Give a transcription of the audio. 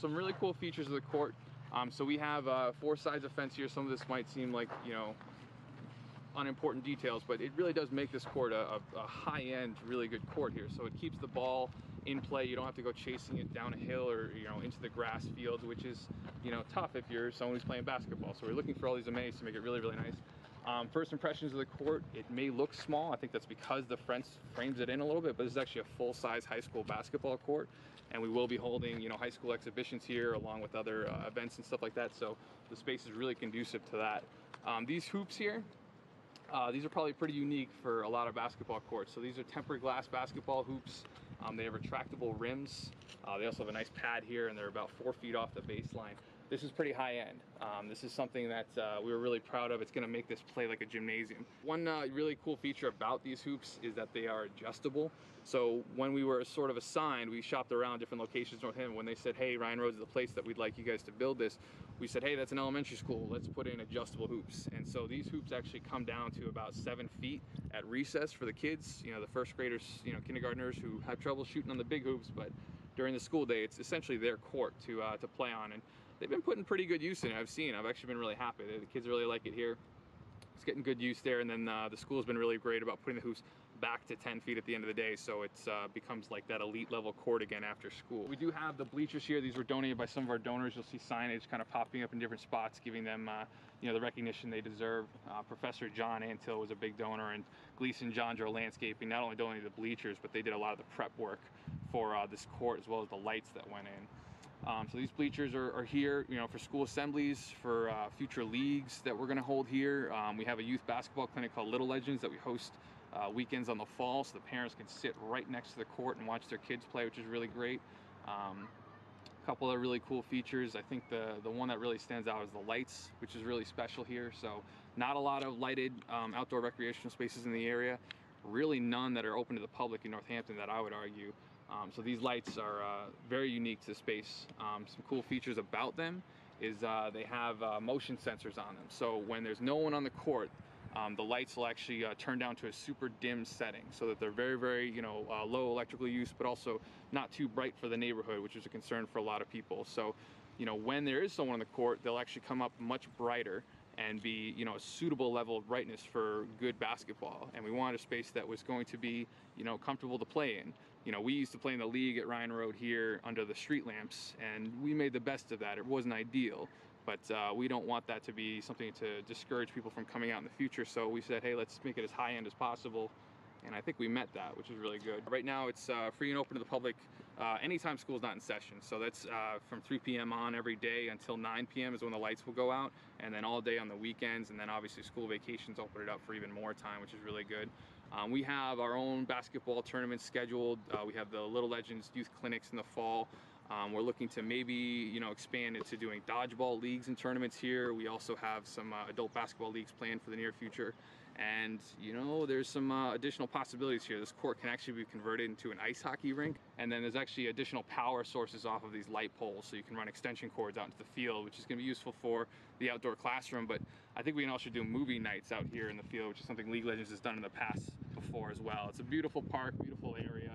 some really cool features of the court. So we have 4 sides of fence here. Some of this might seem like, you know, unimportant details, but it really does make this court a high-end, really good court here. So it keeps the ball in play. You don't have to go chasing it down a hill or, you know, into the grass fields, which is, you know, tough if you're someone who's playing basketball. So we're looking for all these amenities to make it really, really nice. First impressions of the court, it may look small. I think that's because the fence frames it in a little bit, but this is actually a full-size high school basketball court, and we will be holding, you know, high school exhibitions here along with other events and stuff like that. So the space is really conducive to that. These hoops here, these are probably pretty unique for a lot of basketball courts. So these are tempered glass basketball hoops. They have retractable rims. They also have a nice pad here, and they're about 4 feet off the baseline. This is pretty high end. This is something that we were really proud of. It's gonna make this play like a gymnasium. One really cool feature about these hoops is that they are adjustable. So when we were sort of assigned, we shopped around different locations in Northampton. When they said, hey, Ryan Roads is the place that we'd like you guys to build this, we said, hey, that's an elementary school. Let's put in adjustable hoops. And so these hoops actually come down to about 7 feet at recess for the kids, you know, the first graders, you know, kindergartners who have trouble shooting on the big hoops, but during the school day, it's essentially their court to play on. And they've been putting pretty good use in it. I've actually been really happy. The kids really like it here. It's getting good use there, and then the school's been really great about putting the hoops back to 10 feet at the end of the day, so it becomes like that elite level court again after school. We do have the bleachers here. These were donated by some of our donors. You'll see signage kind of popping up in different spots, giving them you know, the recognition they deserve. Professor John Antill was a big donor, and Gleason Jondro Landscaping not only donated the bleachers, but they did a lot of the prep work for this court, as well as the lights that went in. So these bleachers are here, you know, for school assemblies, for future leagues that we're going to hold here. We have a youth basketball clinic called Little Legends that we host weekends on the fall, so the parents can sit right next to the court and watch their kids play, which is really great. A couple of really cool features. I think the one that really stands out is the lights, which is really special here. So not a lot of lighted outdoor recreational spaces in the area. Really none that are open to the public in Northampton, that I would argue. So these lights are very unique to the space. Some cool features about them is they have motion sensors on them. So when there's no one on the court, the lights will actually turn down to a super dim setting, so that they're very, very, you know, low electrical use, but also not too bright for the neighborhood, which is a concern for a lot of people. So, you know, when there is someone on the court, they'll actually come up much brighter and be, you know, a suitable level of brightness for good basketball. And we wanted a space that was going to be, you know, comfortable to play in. You know, we used to play in the league at Ryan Road here under the street lamps, and we made the best of that. It wasn't ideal, but we don't want that to be something to discourage people from coming out in the future. So we said, hey, let's make it as high end as possible. And I think we met that, which is really good. Right now it's free and open to the public anytime school's not in session. So that's from 3 p.m. on every day until 9 p.m. is when the lights will go out, and then all day on the weekends, and then obviously school vacations open it up for even more time, which is really good. We have our own basketball tournaments scheduled. We have the Little Legends youth clinics in the fall. We're looking to maybe, you know, expand into doing dodgeball leagues and tournaments here. We also have some adult basketball leagues planned for the near future. And, you know, there's some additional possibilities here. This court can actually be converted into an ice hockey rink. And then there's actually additional power sources off of these light poles, so you can run extension cords out into the field, which is going to be useful for the outdoor classroom. But I think we can also do movie nights out here in the field, which is something League Legends has done in the past before as well. It's a beautiful park, beautiful area.